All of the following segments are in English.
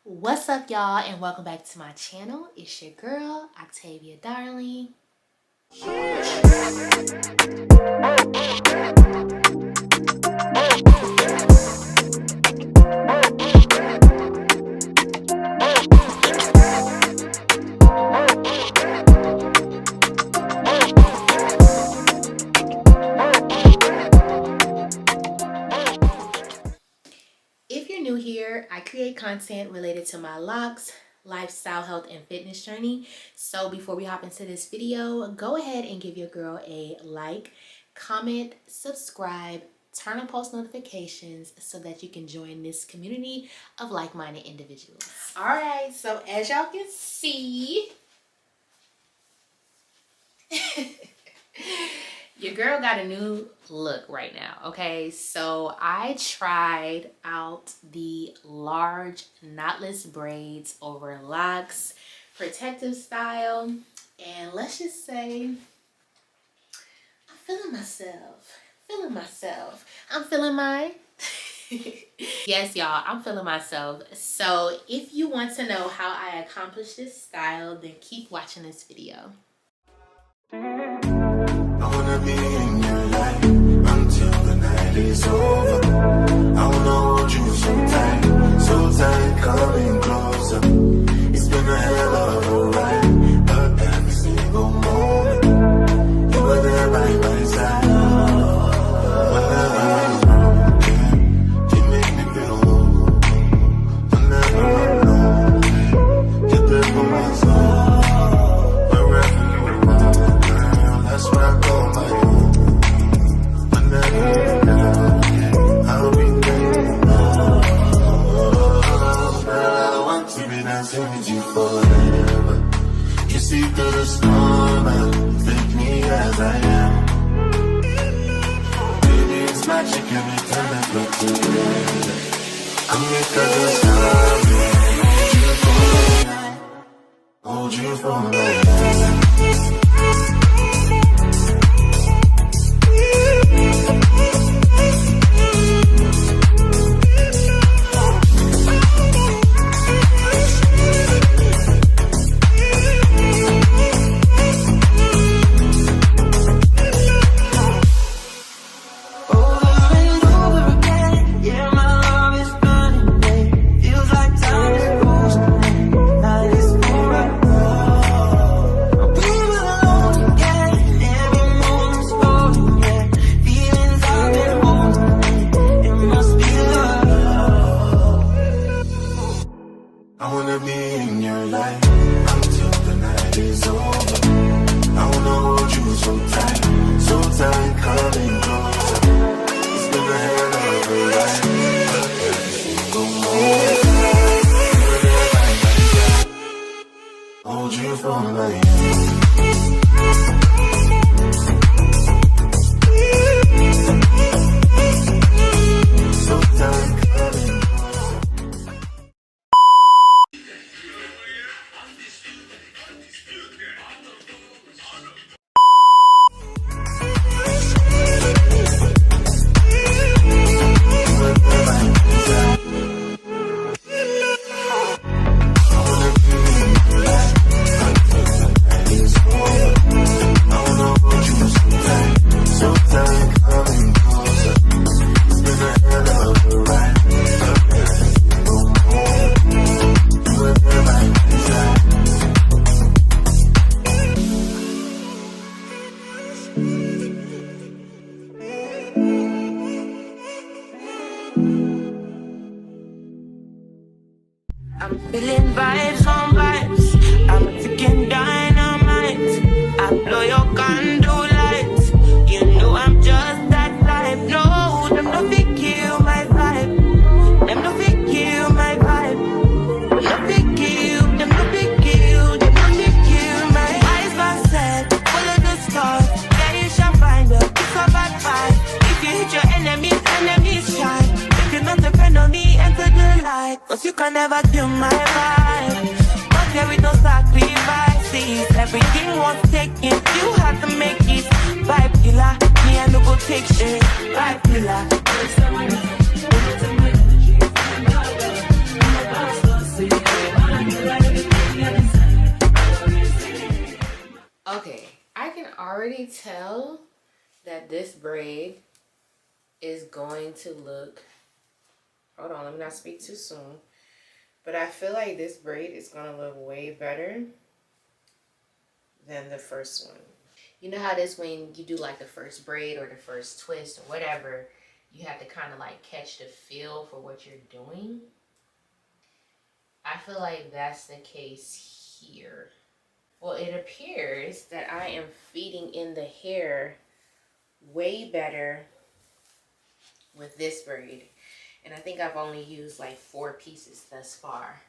What's up, y'all, and welcome back to my channel. It's your girl, Octavia.Darling. If you're new here, I create content related to my locks, lifestyle, health, and fitness journey. So before we hop into this video, go ahead and give your girl a like, comment, subscribe, turn on post notifications so that you can join this community of like-minded individuals. All right, so as y'all can see, your girl got a new look right now, okay? So I tried out the large knotless braids over locks, protective style, and let's just say I'm feeling myself. I'm feeling mine. Yes, y'all, I'm feeling myself. So if you want to know how I accomplished this style, then keep watching this video. I wanna be in your life until the night is over. I wanna hold you so tight, coming closer. It's been a hell of a ride, but every single moment you were there by my side. Whenever I'm wrong, you make me feel low. Whenever I'm alone, you're there for my soul. Wherever you are, girl, that's where I go my own. Whenever you're down, I'll be there. Girl, I want to be dancing with you forever. You see through the storm, take me as I am. Baby, it's magic every time I look together. Come here, 'cause it's time. Hold you for me. I wanna be in your life until the night is over. I wanna hold you so tight, coming closer. It's been a hell of a ride, but every single moment you're there by my side. Hold you for my life. So tight, coming closer. I'm feeling vibes on vibes. I'm freaking dynamite. I blow your candle lights. You know I'm just that type. No, them no fit kill my vibe. Them no fit kill my vibe. No fit kill. Them no fit kill. Them no fit kill my eyes. My set, full of the stars. Yeah, you shall find a pick up at 5. If you hit your enemies shine. If you're not depend on me, enter the light. 'Cause you can never kill my vibe. But there with no sacrifices. Everything was taken, you had to make it. Vibe killer, me and no go take shit. Vibe killer. already tell that this braid is going to look, hold on, let me not speak too soon, but I feel like this braid is going to look way better than the first one. You know how this, when you do like the first braid or the first twist or whatever, you have to kind of like catch the feel for what you're doing? I feel like that's the case here. Well, it appears that I am feeding in the hair way better with this braid. And I think I've only used like 4 pieces thus far.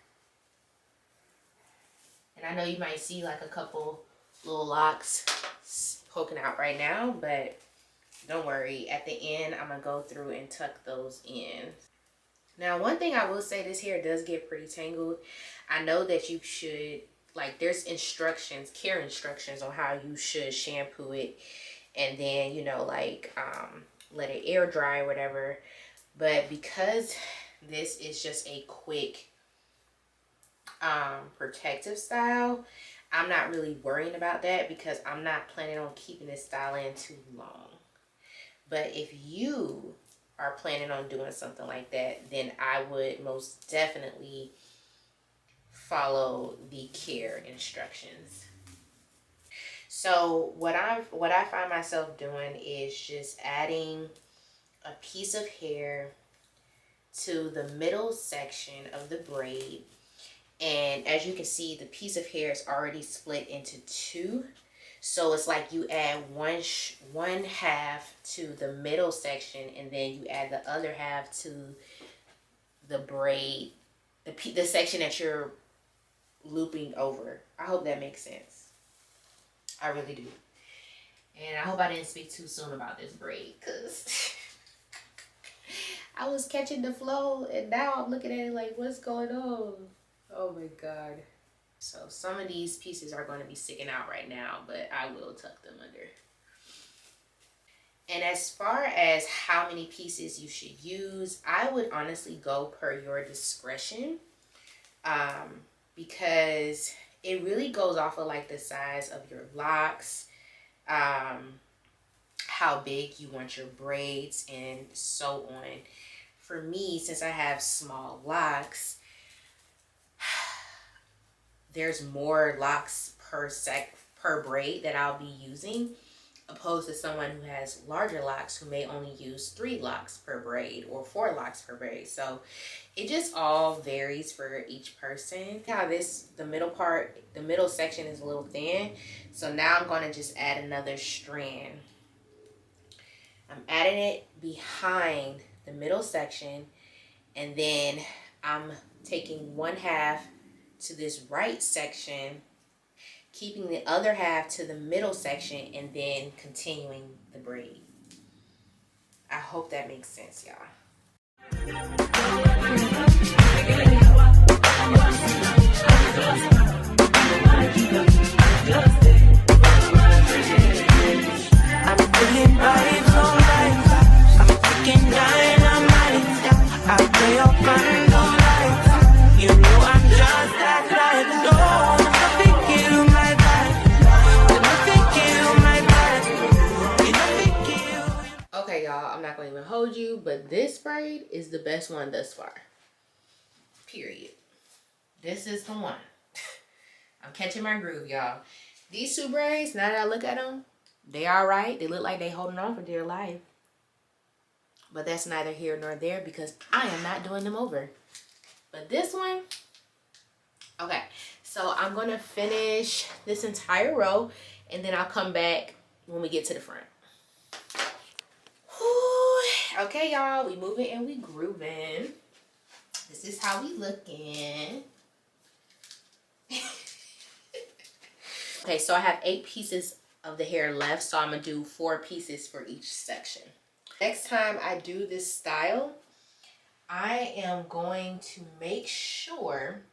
And I know you might see like a couple little locks poking out right now, but don't worry, at the end I'm gonna go through and tuck those in. Now, one thing I will say, this hair does get pretty tangled. I know that you should, like, there's instructions, care instructions on how you should shampoo it, and then, you know, like let it air dry or whatever. But because this is just a quick protective style, I'm not really worrying about that because I'm not planning on keeping this style in too long. But if you are planning on doing something like that, then I would most definitely follow the care instructions. So what I find myself doing is just adding a piece of hair to the middle section of the braid. And as you can see, the piece of hair is already split into 2. So it's like you add one half to the middle section, and then you add the other half to the braid, the section that you're looping over. I hope that makes sense. I really do. And I hope I didn't speak too soon about this braid, because I was catching the flow, and now I'm looking at it like, what's going on? Oh my God. So some of these pieces are going to be sticking out right now, but I will tuck them under. And as far as how many pieces you should use, I would honestly go per your discretion, because it really goes off of like the size of your locks, how big you want your braids, and so on. For me, since I have small locks, there's more locks per braid that I'll be using, opposed to someone who has larger locks who may only use 3 locks per braid or 4 locks per braid. So it just all varies for each person. How the middle section is a little thin. So now I'm going to just add another strand. I'm adding it behind the middle section, and then I'm taking 1/2 to this right section, keeping the other half to the middle section, and then continuing the braid. I hope that makes sense, y'all. I'm feeling vibes on vibes. I'm thinking dynamite. I play your candle lights. You know I'm just that light. No, nothing kill my vibe. Nothing kill my vibe. Nothing kill. Okay, y'all, I'm not going to even hold you, but this braid is the best one thus far. Period. This is the one. I'm catching my groove, y'all. These 2 braids, now that I look at them, they all right. They look like they holding on for dear life. But that's neither here nor there because I am not doing them over. But this one, okay. So I'm going to finish this entire row, and then I'll come back when we get to the front. Whew. Okay, y'all, we moving and we grooving. This is how we looking. Okay, so I have 8 pieces of the hair left, so I'm gonna do 4 pieces for each section. Next time I do this style, I am going to make sure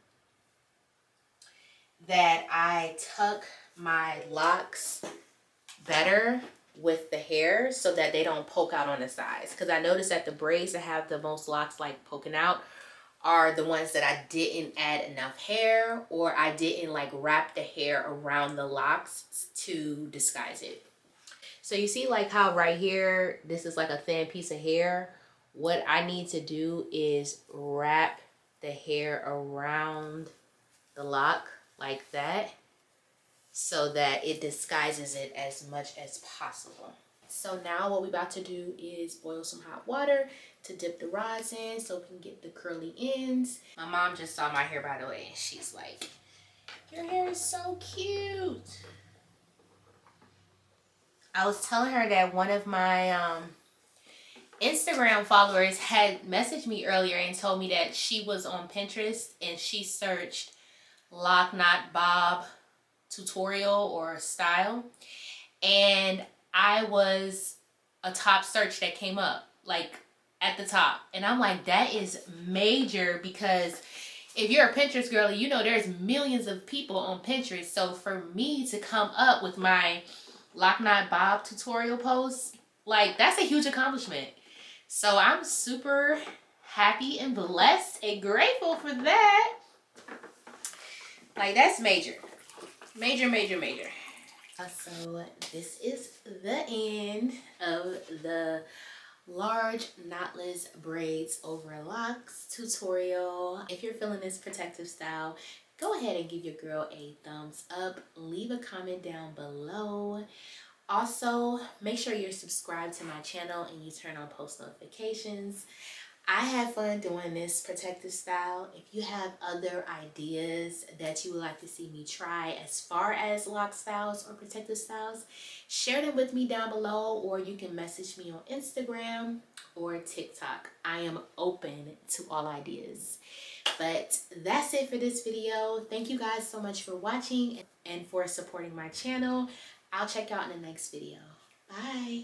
that I tuck my locks better with the hair so that they don't poke out on the sides. Because I noticed that the braids that have the most locks like poking out are the ones that I didn't add enough hair, or I didn't like wrap the hair around the locks to disguise it. So you see like how right here, this is like a thin piece of hair. What I need to do is wrap the hair around the lock like that so that it disguises it as much as possible. So now what we're about to do is boil some hot water to dip the rods in so we can get the curly ends. My mom just saw my hair, by the way, and she's like, your hair is so cute. I was telling her that one of my Instagram followers had messaged me earlier and told me that she was on Pinterest and she searched Loc Knot Bob tutorial or style, and I was a top search that came up, like at the top. And I'm like, that is major, because if you're a Pinterest girly, you know there's millions of people on Pinterest. So for me to come up with my Loc Knot Bob tutorial post, like that's a huge accomplishment. So I'm super happy and blessed and grateful for that. Like that's major. Major, major, major. So this is the end of the large knotless braids over locks tutorial. If you're feeling this protective style, go ahead and give your girl a thumbs up. Leave a comment down below. Also, make sure you're subscribed to my channel and you turn on post notifications. I have fun doing this protective style. If you have other ideas that you would like to see me try as far as lock styles or protective styles, share them with me down below, or you can message me on Instagram or TikTok. I am open to all ideas. But that's it for this video. Thank you guys so much for watching and for supporting my channel. I'll check you out in the next video. Bye.